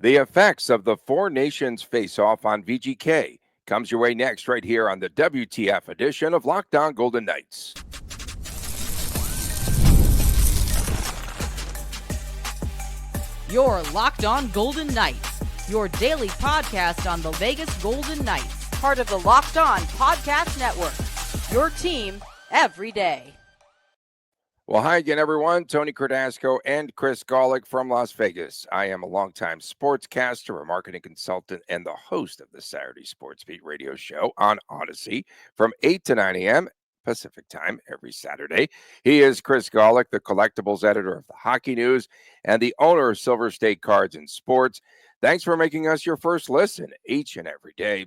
The effects of the Four Nations Faceoff on VGK comes your way next right here on the WTF edition of Locked On Golden Knights. You're Locked On Golden Knights, your daily podcast on the Vegas Golden Knights, part of the Locked On Podcast Network, your team every day. Well, hi again, everyone. Tony Cardasco and Chris Golick from Las Vegas. I am a longtime sportscaster, a marketing consultant, and the host of the Saturday Sports Beat radio show on Odyssey from 8 to 9 a.m. Pacific time every Saturday. He is Chris Golick, the collectibles editor of the Hockey News and the owner of Silver State Cards and Sports. Thanks for making us your first listen each and every day.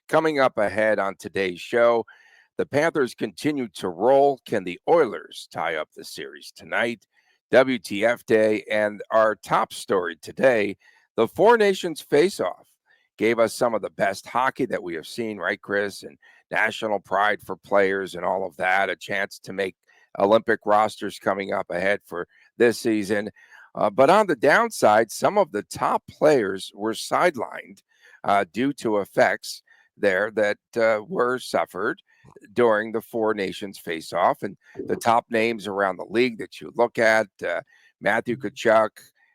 Coming up ahead on today's show, the Panthers continue to roll. Can the Oilers tie up the series tonight? WTF Day, and our top story today, the Four Nations Faceoff gave us some of the best hockey that we have seen, right, Chris? And national pride for players and all of that, a chance to make Olympic rosters coming up ahead for this season. But on the downside, some of the top players were sidelined due to effects there that were suffered during the Four Nations Faceoff. And the top names around the league that you look at, Matthew Tkachuk,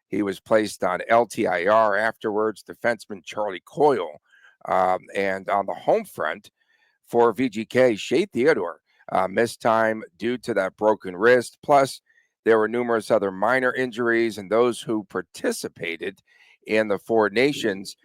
he was placed on LTIR afterwards, defenseman Charlie Coyle. And on the home front for VGK, Shea Theodore missed time due to that broken wrist. Plus, there were numerous other minor injuries, and those who participated in the Four Nations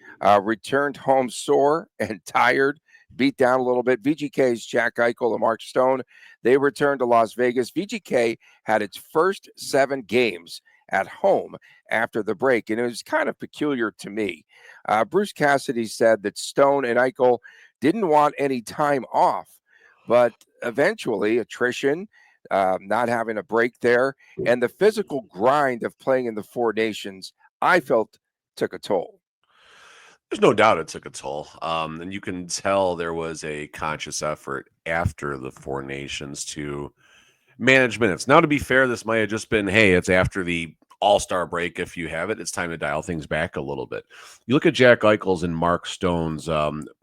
returned home sore and tired, beat down a little bit. VGK's Jack Eichel and Mark Stone, they returned to Las Vegas. VGK had its first 7 games at home after the break, and it was kind of peculiar to me. Bruce Cassidy said that Stone and Eichel didn't want any time off, but eventually attrition, not having a break there, and the physical grind of playing in the Four Nations, I felt took a toll. There's no doubt it took a toll. And you can tell there was a conscious effort after the Four Nations to manage minutes. Now, to be fair, this might have just been, hey, it's after the All-Star break. If you have it, it's time to dial things back a little bit. You look at Jack Eichel's and Mark Stone's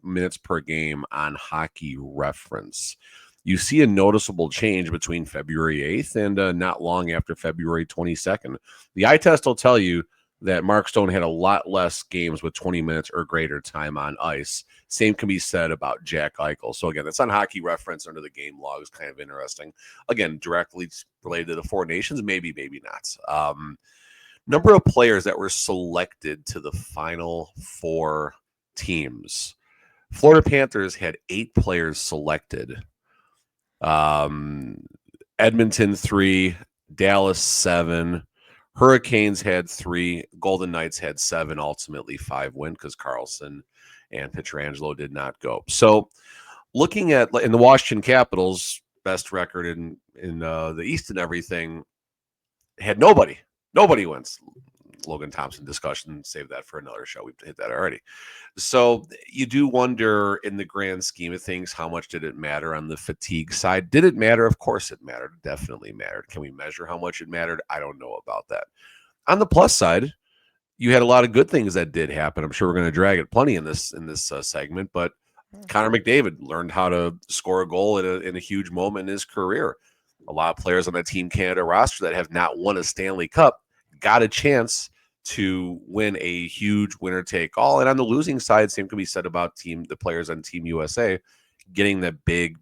minutes per game on Hockey Reference. You see a noticeable change between February 8th and not long after February 22nd. The eye test will tell you that Mark Stone had a lot less games with 20 minutes or greater time on ice. Same can be said about Jack Eichel. So again, that's on Hockey Reference under the game logs. Kind of interesting. Again, directly related to the Four Nations, maybe not. Number of players that were selected to the final 4 teams. Florida Panthers had 8 players selected. Edmonton 3, Dallas 7. Hurricanes had 3, Golden Knights had 7, ultimately 5 win because Carlson and Pietrangelo did not go. So looking at in the Washington Capitals, best record in the East and everything, had nobody wins. Logan Thompson discussion, save that for another show. We've hit that already. So you do wonder in the grand scheme of things, how much did it matter on the fatigue side? Did it matter? Of course it mattered. It definitely mattered. Can we measure how much it mattered? I don't know about that. On the plus side, you had a lot of good things that did happen. I'm sure we're going to drag it plenty in this segment, but Connor McDavid learned how to score a goal in a huge moment in his career. A lot of players on that Team Canada roster that have not won a Stanley Cup got a chance to win a huge winner-take-all. And on the losing side, same can be said about the players on Team USA getting the big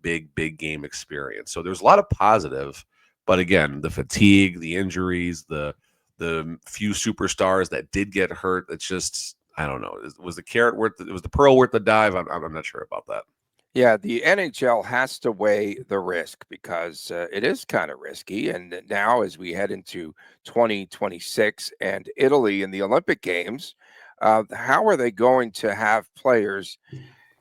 game experience. So there's a lot of positive, but again, the fatigue, the injuries, the few superstars that did get hurt, it's just, I don't know. Was the carrot worth it? Was the pearl worth the dive? I'm not sure about that. Yeah, the NHL has to weigh the risk because it is kind of risky. And now, as we head into 2026 and Italy in the Olympic Games, how are they going to have players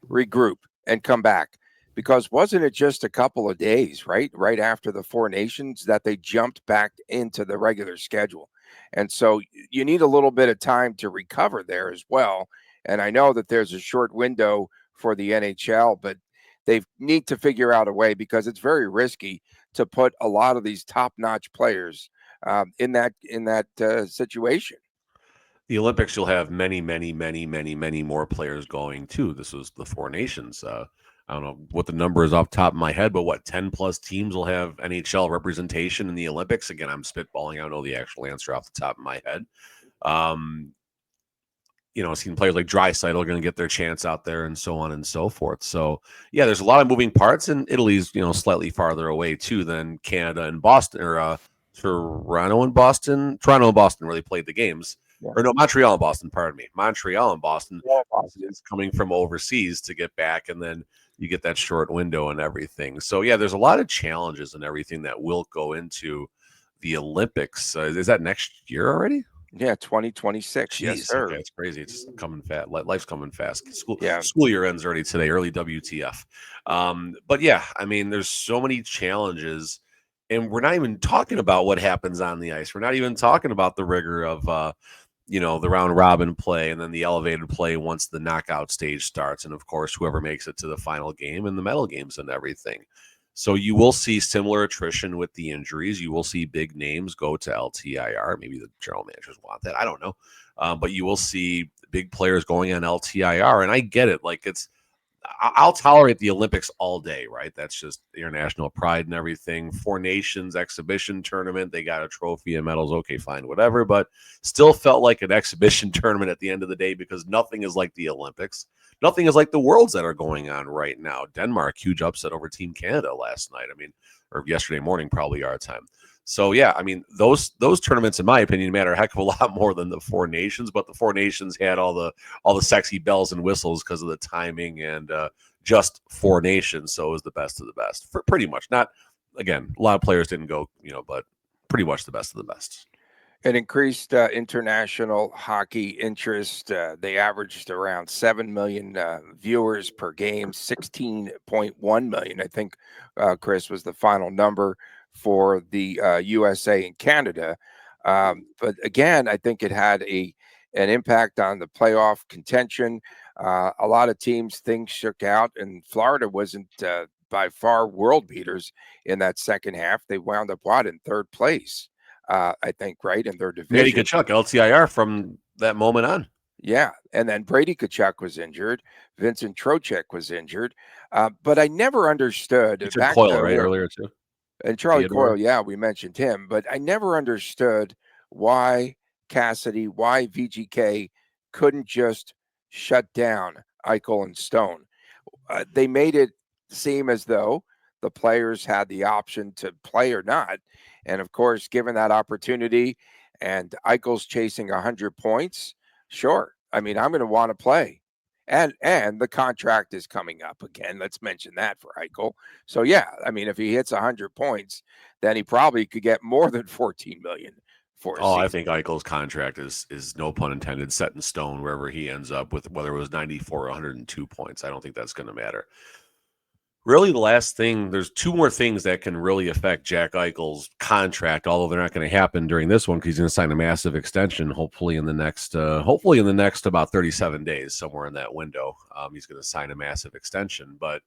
regroup and come back? Because wasn't it just a couple of days, right after the Four Nations, that they jumped back into the regular schedule? And so you need a little bit of time to recover there as well. And I know that there's a short window for the NHL, but they need to figure out a way because it's very risky to put a lot of these top-notch players in that situation. The Olympics, you'll have many, many, many, many, many more players going too. This was the Four Nations. I don't know what the number is off the top of my head, but what 10 plus teams will have NHL representation in the Olympics? Again, I'm spitballing. I don't know the actual answer off the top of my head. Seeing players like Draisaitl are going to get their chance out there and so on and so forth. So, yeah, there's a lot of moving parts, and Italy's, slightly farther away, too, than Canada and Boston, or Toronto and Boston. Toronto and Boston really played the games. Yeah. Or no, Montreal and Boston, pardon me. Montreal and Boston is coming from overseas to get back, and then you get that short window and everything. So, yeah, there's a lot of challenges and everything that will go into the Olympics. Is that next year already? Yeah, 2026. Jeez, yes, sir. Okay, it's crazy. It's coming fast. Life's coming fast. School year ends already today. Early WTF. But yeah, I mean, there's so many challenges, and we're not even talking about what happens on the ice. We're not even talking about the rigor of the round robin play and then the elevated play once the knockout stage starts, and of course, whoever makes it to the final game and the medal games and everything. So you will see similar attrition with the injuries. You will see big names go to LTIR. Maybe the general managers want that. I don't know. But you will see big players going on LTIR. And I get it. Like I'll tolerate the Olympics all day, right? That's just international pride and everything. Four Nations exhibition tournament. They got a trophy and medals. Okay, fine, whatever. But still felt like an exhibition tournament at the end of the day because nothing is like the Olympics. Nothing is like the Worlds that are going on right now. Denmark, huge upset over Team Canada last night. Or yesterday morning, probably our time. So, yeah, those tournaments, in my opinion, matter a heck of a lot more than the Four Nations. But the Four Nations had all the sexy bells and whistles because of the timing and just Four Nations. So it was the best of the best, for pretty much. Not, again, a lot of players didn't go, but pretty much the best of the best. It increased international hockey interest. They averaged around 7 million viewers per game, 16.1 million. I think, Chris, was the final number for the USA and Canada. But again, I think it had an impact on the playoff contention. A lot of teams, things shook out, and Florida wasn't by far world beaters in that second half. They wound up, in third place. I think, right, in their division. Brady Tkachuk, LTIR from that moment on. Yeah, and then Brady Tkachuk was injured. Vincent Trocheck was injured. But I never understood. Coyle, right, earlier too. And Charlie Coyle, yeah, we mentioned him. But I never understood why Cassidy, why VGK couldn't just shut down Eichel and Stone. They made it seem as though the players had the option to play or not. And of course, given that opportunity and Eichel's chasing 100 points, sure. I'm going to want to play. And the contract is coming up again. Let's mention that for Eichel. So, yeah, if he hits 100 points, then he probably could get more than 14 million for a season. I think Eichel's contract is no pun intended, set in stone wherever he ends up with, whether it was 94 or 102 points. I don't think that's going to matter. Really, the last thing, there's two more things that can really affect Jack Eichel's contract, although they're not going to happen during this one because he's going to sign a massive extension, hopefully in the next about 37 days, somewhere in that window. He's going to sign a massive extension. But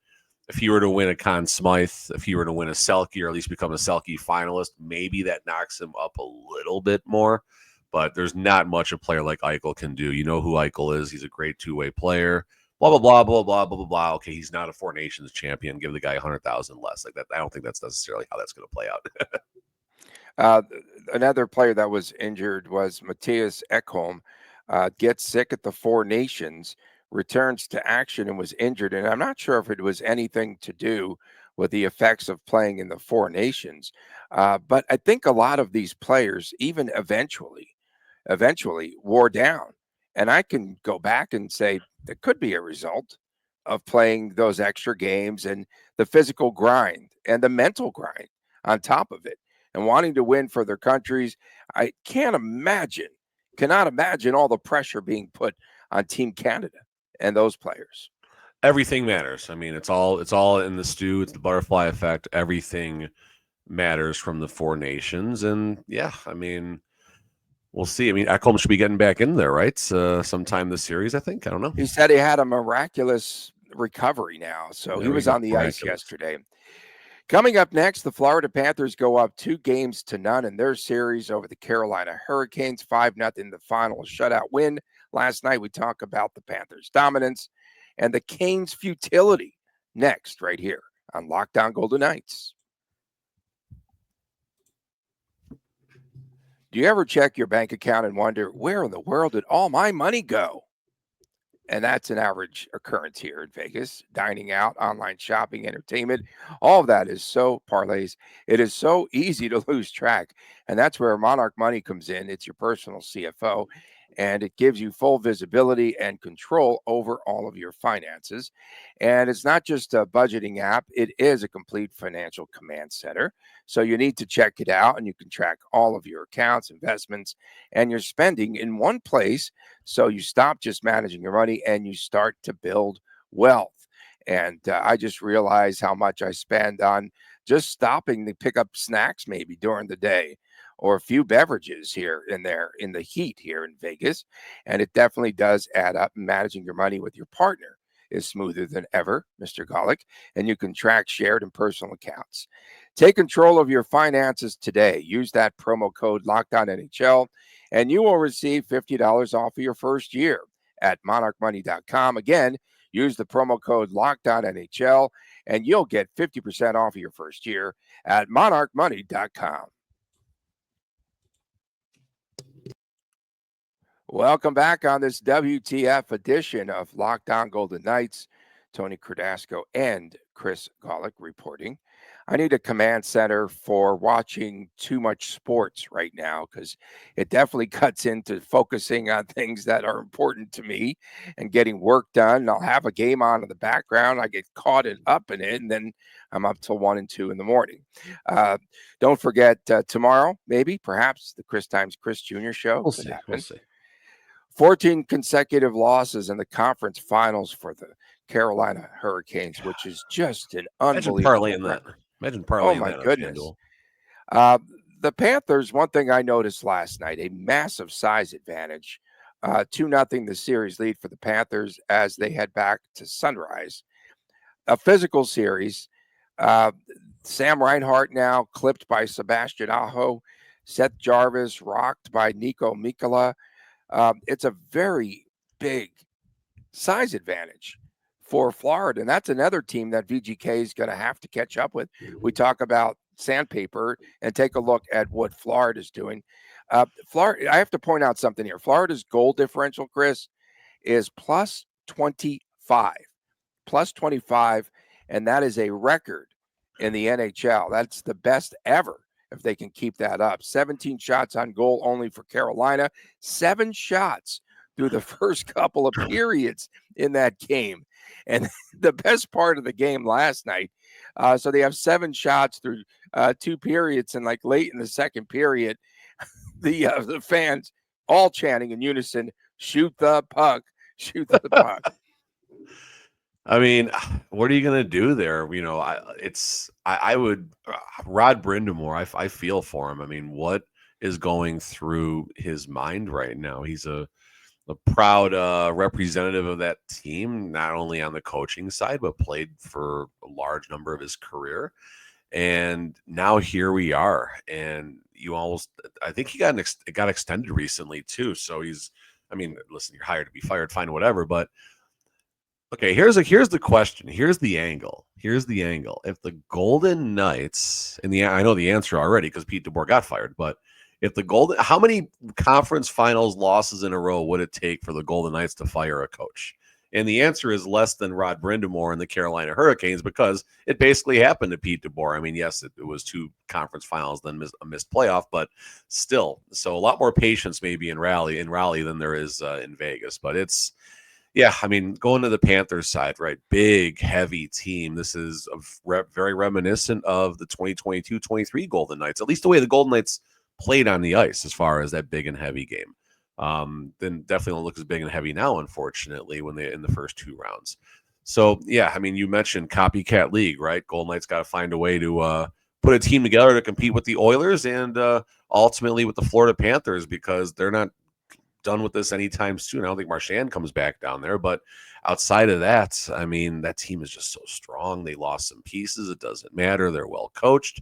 if he were to win a Conn Smythe, if he were to win a Selke, or at least become a Selke finalist, maybe that knocks him up a little bit more. But there's not much a player like Eichel can do. You know who Eichel is. He's a great two-way player. Blah, blah, blah, blah, blah, blah, blah, blah. Okay, he's not a Four Nations champion. Give the guy 100,000 less. Like that. I don't think that's necessarily how that's going to play out. Another player that was injured was Matthias Ekholm. Gets sick at the Four Nations, returns to action and was injured. And I'm not sure if it was anything to do with the effects of playing in the Four Nations. But I think a lot of these players, even eventually wore down. And I can go back and say that could be a result of playing those extra games and the physical grind and the mental grind on top of it and wanting to win for their countries. I cannot imagine all the pressure being put on Team Canada and those players. Everything matters. It's all in the stew. It's the butterfly effect. Everything matters from the Four Nations. And yeah, we'll see. Ekholm should be getting back in there, right? Sometime this series, I think. I don't know. He said he had a miraculous recovery now. So he was on the ice yesterday. Coming up next, the Florida Panthers go up 2-0 in their series over the Carolina Hurricanes, 5-0 the final shutout win. Last night, we talk about the Panthers' dominance and the Canes' futility. Next, right here on Locked On Golden Knights. Do you ever check your bank account and wonder, where in the world did all my money go? And that's an average occurrence here in Vegas. Dining out, online shopping, entertainment, all of that is so parlays. It is so easy to lose track. And that's where Monarch Money comes in. It's your personal CFO, and it gives you full visibility and control over all of your finances. And it's not just a budgeting app, it is a complete financial command center. So you need to check it out, and you can track all of your accounts, investments, and your spending in one place. So you stop just managing your money and you start to build wealth. And I just realized how much I spend on just stopping to pick up snacks maybe during the day, or a few beverages here and there in the heat here in Vegas. And it definitely does add up. Managing your money with your partner is smoother than ever, Mr. Golick, and you can track shared and personal accounts. Take control of your finances today. Use that promo code LOCKEDONNHL, and you will receive $50 off of your first year at monarchmoney.com. Again, use the promo code LOCKEDONNHL, and you'll get 50% off of your first year at monarchmoney.com. Welcome back on this WTF edition of Locked On Golden Knights. Tony Cardasco and Chris Golick reporting. I need a command center for watching too much sports right now, because it definitely cuts into focusing on things that are important to me and getting work done. I'll have a game on in the background. I get caught up in it, and then I'm up till 1 and 2 in the morning. Don't forget tomorrow, perhaps the Chris Times Chris Jr. show. We'll see. 14 consecutive losses in the conference finals for the Carolina Hurricanes, which is just an unbelievable. Imagine parlaying that. Oh, my goodness. The Panthers, one thing I noticed last night, a massive size advantage. 2-0 the series lead for the Panthers as they head back to Sunrise. A physical series. Sam Reinhart now clipped by Sebastian Aho. Seth Jarvis rocked by Nico Mikkola. It's a very big size advantage for Florida, and that's another team that VGK is going to have to catch up with. We talk about sandpaper and take a look at what Florida's doing. Florida, I have to point out something here. Florida's goal differential, Chris, is plus 25, and that is a record in the NHL. That's the best ever if they can keep that up. 17 shots on goal only for Carolina, 7 shots through the first couple of periods in that game. And the best part of the game last night, so they have 7 shots through 2 periods, and like late in the second period, the fans all chanting in unison, "Shoot the puck, shoot the puck." I mean, what are you going to do there? I would Rod Brindamore. I feel for him. I mean, what is going through his mind right now? He's a proud representative of that team, not only on the coaching side, but played for a large number of his career. And now here we are. And I think he got extended recently too. So listen, you're hired to be fired, fine, whatever. But okay, here's the question. Here's the angle. If the Golden Knights, I know the answer already because Pete DeBoer got fired, but how many conference finals losses in a row would it take for the Golden Knights to fire a coach? And the answer is less than Rod Brindamore and the Carolina Hurricanes, because it basically happened to Pete DeBoer. I mean, yes, it was 2 conference finals, then a missed playoff, but still. So a lot more patience maybe in Raleigh than there is in Vegas. But going to the Panthers side, right? Big, heavy team. This is very reminiscent of the 2022-23 Golden Knights, at least the way the Golden Knights played on the ice as far as that big and heavy game. Then definitely don't look as big and heavy now, unfortunately, when they in the first 2 rounds. So, you mentioned copycat league, right? Golden Knights got to find a way to put a team together to compete with the Oilers and ultimately with the Florida Panthers, because they're not done with this anytime soon. I don't think Marchand comes back down there, but outside of that, I mean, that team is just so strong. They lost some pieces. It doesn't matter. They're well coached.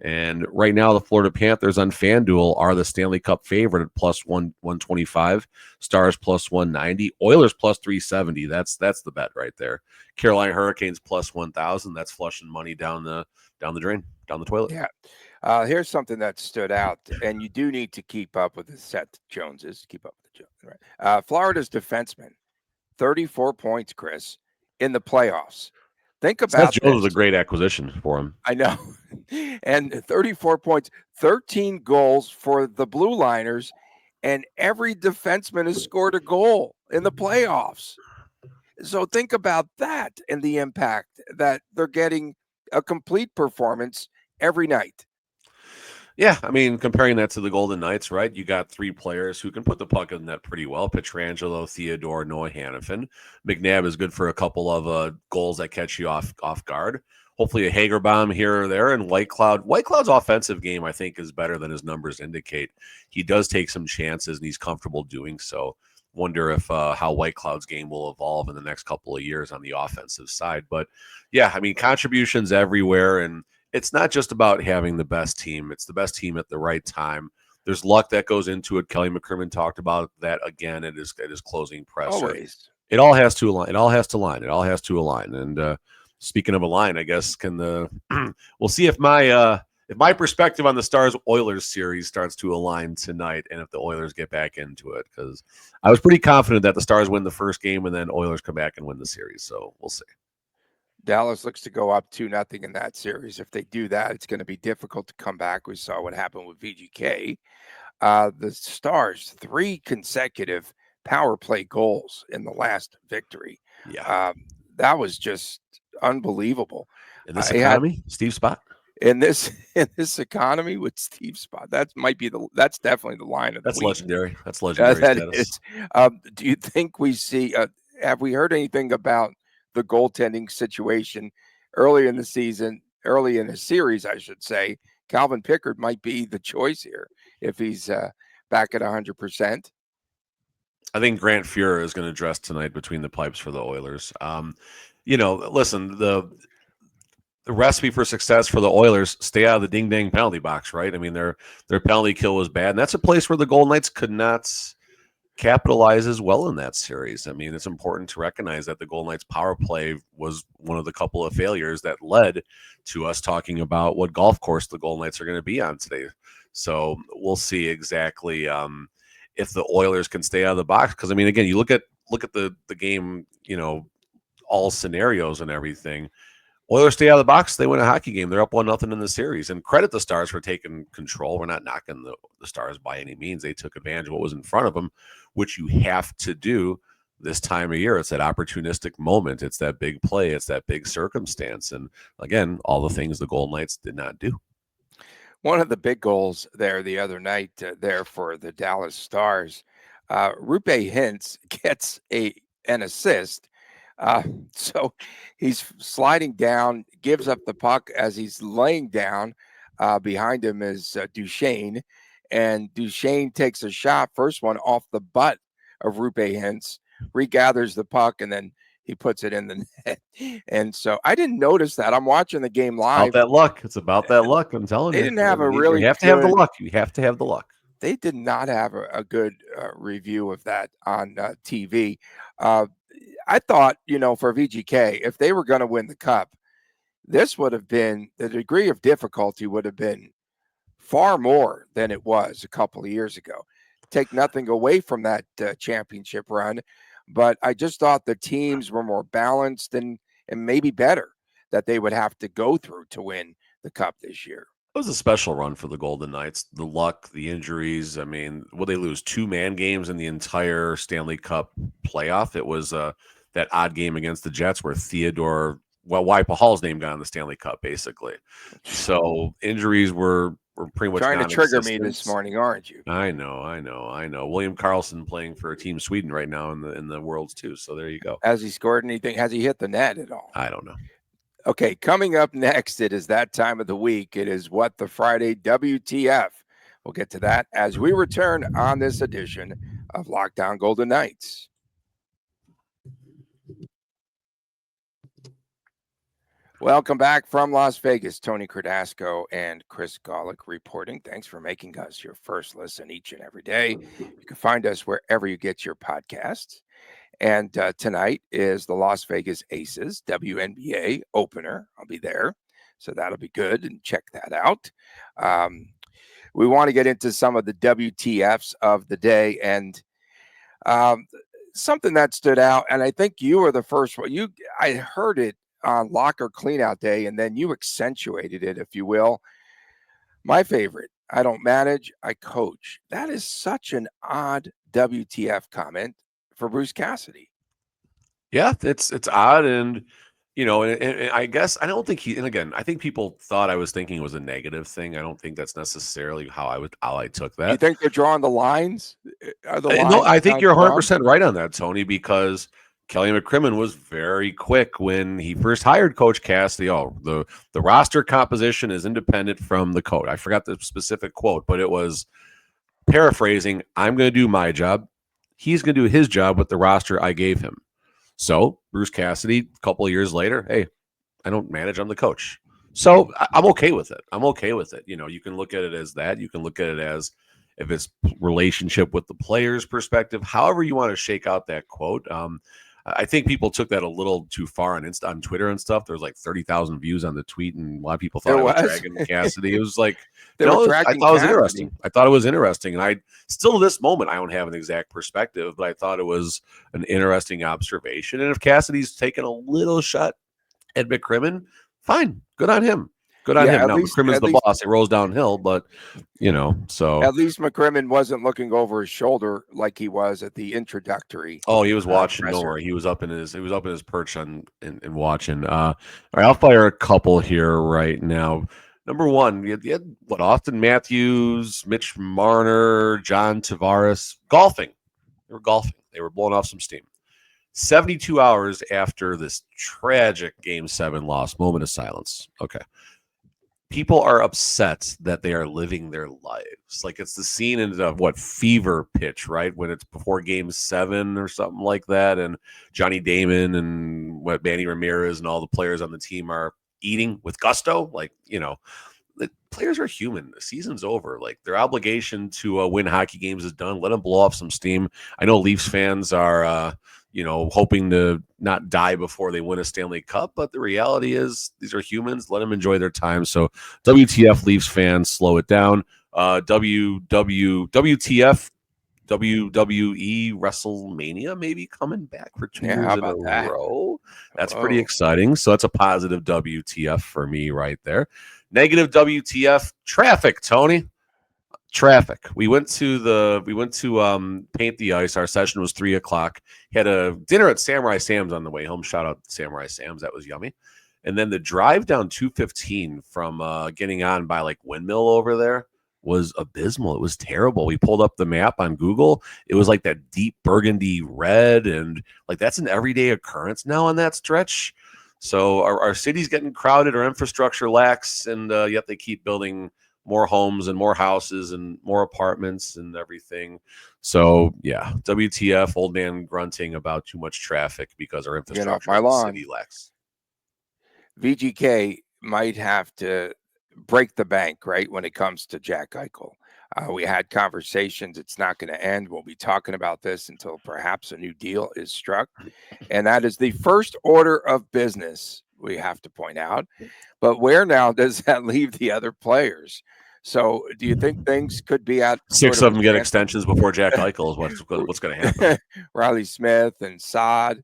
And right now, the Florida Panthers on FanDuel are the Stanley Cup favorite at plus 125, Stars plus 190, Oilers plus 370. That's the bet right there. Carolina Hurricanes plus 1,000. That's flushing money down the drain, down the toilet. Yeah. Here's something that stood out, and you do need to keep up with the Seth Joneses. Keep up with the Jones, right? Florida's defenseman, 34 points, Chris, in the playoffs. Think about Seth Jones was this. a great acquisition for him. I know. And 34 points, 13 goals for the Blue Liners, and every defenseman has scored a goal in the playoffs. So think about that and the impact that they're getting a complete performance every night. Yeah, I mean, comparing that to the Golden Knights, right? You got three players who can put the puck in the net pretty well. Pietrangelo, Theodore, Noah Hannafin. McNabb is good for a couple of goals that catch you off guard. Hopefully a Hagerbomb here or there. And Whitecloud's offensive game, I think, is better than his numbers indicate. He does take some chances, and he's comfortable doing so. Wonder if how Whitecloud's game will evolve in the next couple of years on the offensive side. But, yeah, I mean, contributions everywhere, and it's not just about having the best team. It's the best team at the right time. There's luck that goes into it. Kelly McCrimmon talked about that again at his closing presser. Always. It all has to align. It all has to align. And speaking of a line, I guess we'll see if my perspective on the Stars Oilers series starts to align tonight, and if the Oilers get back into it, because I was pretty confident that the Stars win the first game and then Oilers come back and win the series. So we'll see. Dallas looks to go up 2-0 in that series. If they do that, it's going to be difficult to come back. We saw what happened with VGK. The Stars, 3 consecutive power play goals in the last victory. Yeah. That was just unbelievable. In this economy, Steve Spott. In this economy with Steve Spott, that's definitely the line of the week. Legendary. That's legendary status. Do you think we see? Have we heard anything about the goaltending situation early in the series, I should say? Calvin Pickard might be the choice here if he's back at 100%. I think Grant Fuhrer is going to dress tonight between the pipes for the Oilers. Listen, the recipe for success for the Oilers: stay out of the ding-dang penalty box, right? I mean, their penalty kill was bad, and that's a place where the Golden Knights could not capitalize as well in that series. I mean, it's important to recognize that the Golden Knights power play was one of the couple of failures that led to us talking about what golf course the Golden Knights are going to be on today. So we'll see exactly if the Oilers can stay out of the box. Because I mean, again, you look at the game, all scenarios and everything. Oilers stay out of the box, they win a hockey game. They're up 1-0 in the series. And credit the Stars for taking control. We're not knocking the Stars by any means. They took advantage of what was in front of them, which you have to do this time of year. It's that opportunistic moment. It's that big play. It's that big circumstance. And again, all the things the Golden Knights did not do. One of the big goals there the other night there for the Dallas Stars, Roope Hintz gets an assist. So he's sliding down, gives up the puck as he's laying down. Behind him is Duchesne, and Duchesne takes a shot, first one off the butt of Roope Hintz, regathers the puck, and then he puts it in the net. And so I didn't notice that. I'm watching the game live. About that luck. It's about that luck. I'm telling you. They didn't have a really You have to have the luck. You have to have the luck. They did not have a good review of that on TV. I thought, for VGK, if they were going to win the cup, this would have been, the degree of difficulty would have been far more than it was a couple of years ago. Take nothing away from that championship run, but I just thought the teams were more balanced and maybe better that they would have to go through to win the cup this year. It was a special run for the Golden Knights. The luck, the injuries. I mean, will they lose 2 man games in the entire Stanley Cup playoff? It was that odd game against the Jets where Theodore, Hall's name got in the Stanley Cup, basically. So injuries were pretty much trying to trigger me this morning, aren't you? I know. William Karlsson playing for Team Sweden right now in the Worlds too. So there you go. Has he scored anything? Has he hit the net at all? I don't know. Okay, coming up next, it is that time of the week. It is What the Friday WTF. We'll get to that as we return on this edition of Lockdown Golden Knights. Welcome back from Las Vegas. Tony Cardasco and Chris Golick reporting. Thanks for making us your first listen each and every day. You can find us wherever you get your podcasts. And tonight is the Las Vegas Aces WNBA opener. I'll be there, so that'll be good, and check that out. We want to get into some of the WTFs of the day, and something that stood out, and I think you were the first one. I heard it on locker cleanout day, and then you accentuated it, if you will. My favorite: I don't manage, I coach. That is such an odd WTF comment for Bruce Cassidy. Yeah, it's odd, and and I guess I don't think he. And again, I think people thought I was thinking it was a negative thing. I don't think that's necessarily how I took that. You think they're drawing the lines? No, I think you're 100% right on that, Tony, because Kelly McCrimmon was very quick when he first hired Coach Cassidy. Oh, the roster composition is independent from the coach. I forgot the specific quote, but it was paraphrasing, I'm going to do my job. He's going to do his job with the roster I gave him. So Bruce Cassidy, a couple of years later, hey, I don't manage, I'm the coach. So I'm okay with it. I'm okay with it. You can look at it as that. You can look at it as if it's relationship with the player's perspective, however you want to shake out that quote. I think people took that a little too far on Twitter and stuff. There was like 30,000 views on the tweet, and a lot of people thought I was dragging Cassidy. It was like, I thought it was interesting. I thought it was interesting. And I still, to this moment, I don't have an exact perspective, but I thought it was an interesting observation. And if Cassidy's taken a little shot at McCrimmon, fine. Good on him. Good on him. Now, McCrimmon's the boss. It rolls downhill, but, so. At least McCrimmon wasn't looking over his shoulder like he was at the introductory. Oh, he was watching nowhere. He was up in his perch and watching. All right, I'll fire a couple here right now. Number one, you had Austin Matthews, Mitch Marner, John Tavares golfing. They were golfing. They were blowing off some steam. 72 hours after this tragic Game 7 loss, moment of silence. Okay. People are upset that they are living their lives. Like it's the scene in the Fever Pitch, right? When it's before Game 7 or something like that. And Johnny Damon and Manny Ramirez and all the players on the team are eating with gusto. Like, the players are human. The season's over. Like their obligation to win hockey games is done. Let them blow off some steam. I know Leafs fans are, hoping to not die before they win a Stanley Cup. But the reality is these are humans. Let them enjoy their time. So WTF Leafs fans, slow it down. WTF WWE WrestleMania maybe coming back for 2 years in a row. That's pretty exciting. So that's a positive WTF for me right there. Negative WTF traffic, Tony. Traffic. We went to paint the ice. Our session was 3:00. Had a dinner at Samurai Sam's on the way home. Shout out to Samurai Sam's. That was yummy. And then the drive down 215 from getting on by like Windmill over there was abysmal. It was terrible. We pulled up the map on Google. It was like that deep burgundy red, and like that's an everyday occurrence now on that stretch. So our city's getting crowded, our infrastructure lacks, and yet they keep building more homes and more houses and more apartments and everything. So yeah, WTF, old man grunting about too much traffic because our infrastructure in the city lacks. VGK might have to break the bank, right, when it comes to Jack Eichel. We had conversations. It's not going to end. We'll be talking about this until perhaps a new deal is struck. And that is the first order of business, we have to point out. But where now does that leave the other players? So do you think things could be at 6 of them get extensions before Jack Eichel is what's going to happen? Riley Smith and Sad,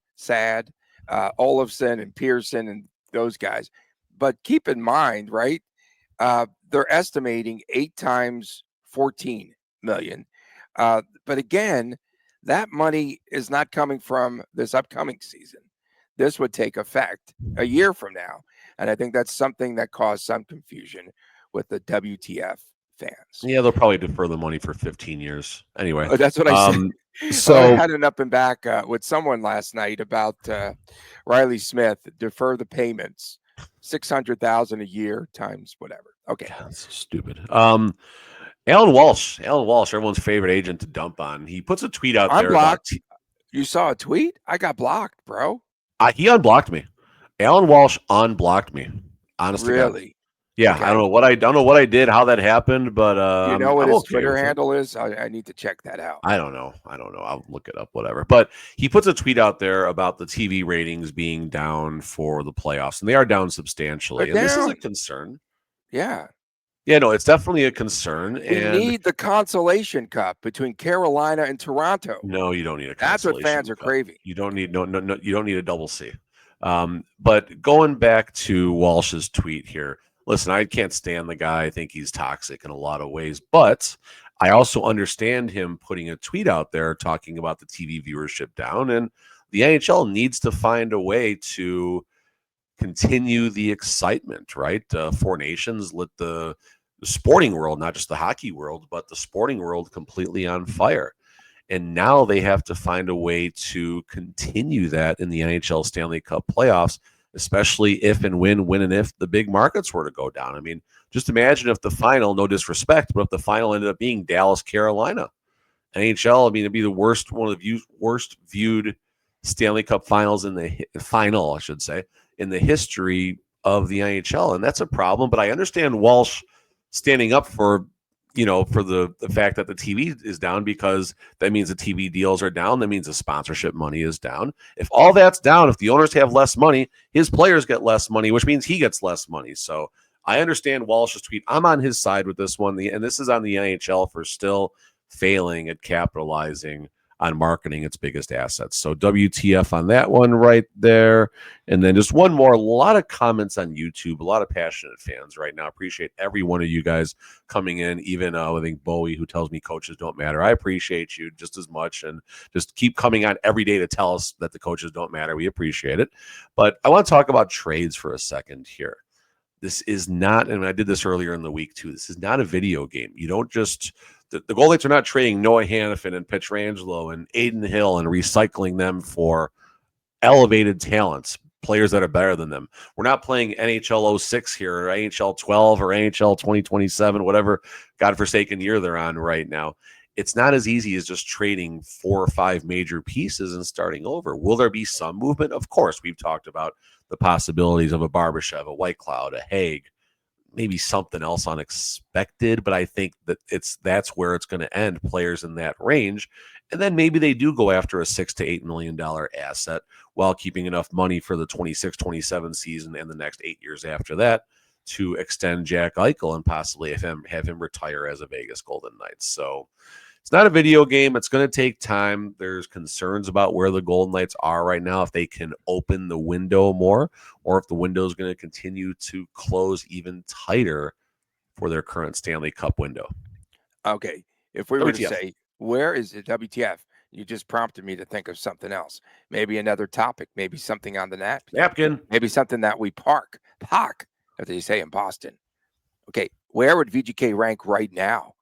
Olofsson and Pearson and those guys. But keep in mind, right, they're estimating 8 times 14 million. But again, that money is not coming from this upcoming season. This would take effect a year from now. And I think that's something that caused some confusion with the WTF fans. Yeah, they'll probably defer the money for 15 years. Anyway. That's what I said. So I had an up and back with someone last night about Riley Smith, defer the payments, $600,000 a year times whatever. Okay. God, that's so stupid. Alen Walsh, everyone's favorite agent to dump on. He puts a tweet out I'm there about blocked. You saw a tweet? I got blocked, bro. he unblocked me. Alen Walsh unblocked me. Honest to God. Really? Yeah, Okay. I don't know what I did, how that happened, but Do you know what I'm his okay Twitter with it. handle is? I need to check that out. I don't know. I'll look it up, whatever. But he puts a tweet out there about the TV ratings being down for the playoffs, and they are down substantially. They're And this is a down. concern. Yeah. Yeah, no, it's definitely a concern. We And need the consolation cup between Carolina and Toronto. no, you don't need a That's what consolation fans are cup. craving. You don't need no. You don't need a double C. But going back to Walsh's tweet here, listen, I can't stand the guy. I think he's toxic in a lot of ways, but I also understand him putting a tweet out there talking about the TV viewership down, and the NHL needs to find a way to continue the excitement, right? Four Nations lit the sporting world, not just the hockey world, but the sporting world completely on fire. And now they have to find a way to continue that in the NHL Stanley Cup playoffs, especially if and when and if the big markets were to go down. I mean, just imagine if the final, no disrespect, but if the final ended up being Dallas, Carolina. NHL, I mean, it'd be the worst, one of the worst viewed Stanley Cup finals in the final, I should say, in the history of the NHL. And that's a problem. But I understand Walsh standing up for, for the fact that the TV is down, because that means the TV deals are down. That means the sponsorship money is down. If all that's down, if the owners have less money, his players get less money, which means he gets less money. So I understand Walsh's tweet. I'm on his side with this one. And this is on the NHL for still failing at capitalizing on marketing its biggest assets. So WTF on that one right there. And then just one more, a lot of comments on YouTube, a lot of passionate fans right now. Appreciate every one of you guys coming in, even I think Bowie, who tells me coaches don't matter. I appreciate you just as much, and just keep coming on every day to tell us that the coaches don't matter. We appreciate it. But I want to talk about trades for a second here. This is not, and I did this earlier in the week too, this is not a video game. You don't just, the Golden Knights are not trading Noah Hannafin and Pietrangelo and Aiden Hill and recycling them for elevated talents, players that are better than them. We're not playing NHL 06 here, or NHL 12 or NHL 2027, whatever godforsaken year they're on right now. It's not as easy as just trading 4 or 5 major pieces and starting over. Will there be some movement? Of course. We've talked about the possibilities of a Barbashev, a White Cloud, a Haig, maybe something else unexpected, but I think that that's where it's going to end, players in that range. And then maybe they do go after a $6 to $8 million asset while keeping enough money for the 26-27 season and the next 8 years after that to extend Jack Eichel and possibly have him retire as a Vegas Golden Knights. So it's not a video game. It's going to take time. There's concerns about where the Golden Knights are right now, if they can open the window more, or if the window is going to continue to close even tighter for their current Stanley Cup window. Okay. If we were to say, where is it, WTF? You just prompted me to think of something else. Maybe another topic, maybe something on the napkin, maybe something that we park, as they say in Boston. Okay. Where would VGK rank right now?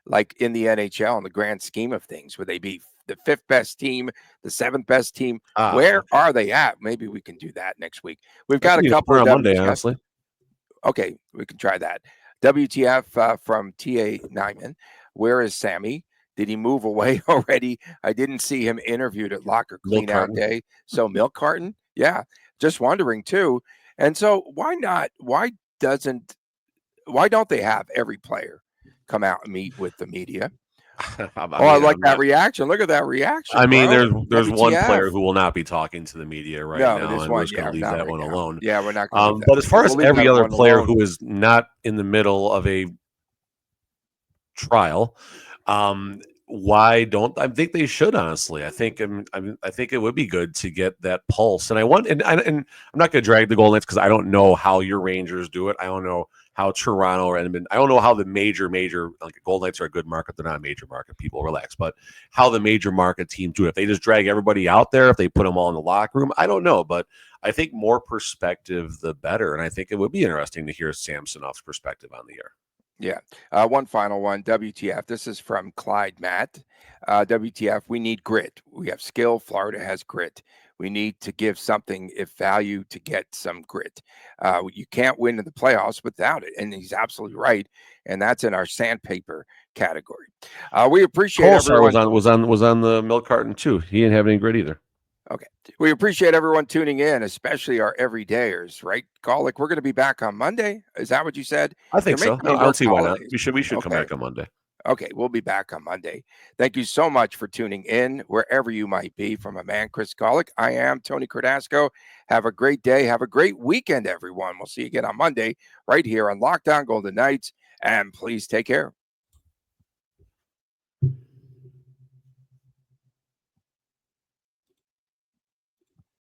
Like in the NHL, in the grand scheme of things, would they be the 5th best team, the 7th best team? Where are they at? Maybe we can do that next week. We've got a couple on Monday, honestly. Okay, we can try that. WTF from TA Nyman. Where is Sammy? Did he move away already? I didn't see him interviewed at Locker Cleanout Day. So milk carton? Yeah, just wondering too. And so why not? Why don't they have every player come out and meet with the media? I like that reaction. Look at that reaction. I mean, there's one player who will not be talking to the media now, and we're just going to leave that one alone. Yeah, we're not. But as far as every other player who is not in the middle of a trial, why don't I think they should? Honestly, I think it would be good to get that pulse. And I'm not going to drag the Golden Knights because I don't know how your Rangers do it. I don't know how Toronto or Edmonton. I don't know how the major like Golden Knights are a good market. They're not a major market. People relax. But how the major market teams do it. If they just drag everybody out there, if they put them all in the locker room, I don't know. But I think more perspective, the better. And I think it would be interesting to hear Samsonov's perspective on the air. Yeah. One final one. WTF. This is from Clyde Matt. WTF. We need grit. We have skill. Florida has grit. We need to give something, if value, to get some grit. You can't win in the playoffs without it. And he's absolutely right. And that's in our sandpaper category. We appreciate Kolsar everyone. was on the milk carton too. He didn't have any grit either. Okay. We appreciate everyone tuning in, especially our everydayers, right? Golick, we're going to be back on Monday. Is that what you said? I think You're so. making me I don't work see why not. holidays. We should come Okay. back on Monday. Okay, we'll be back on Monday. Thank you so much for tuning in, wherever you might be. From a man, Chris Golick, I am Tony Cardasco. Have a great day. Have a great weekend, everyone. We'll see you again on Monday right here on Lockdown Golden Knights. And please take care.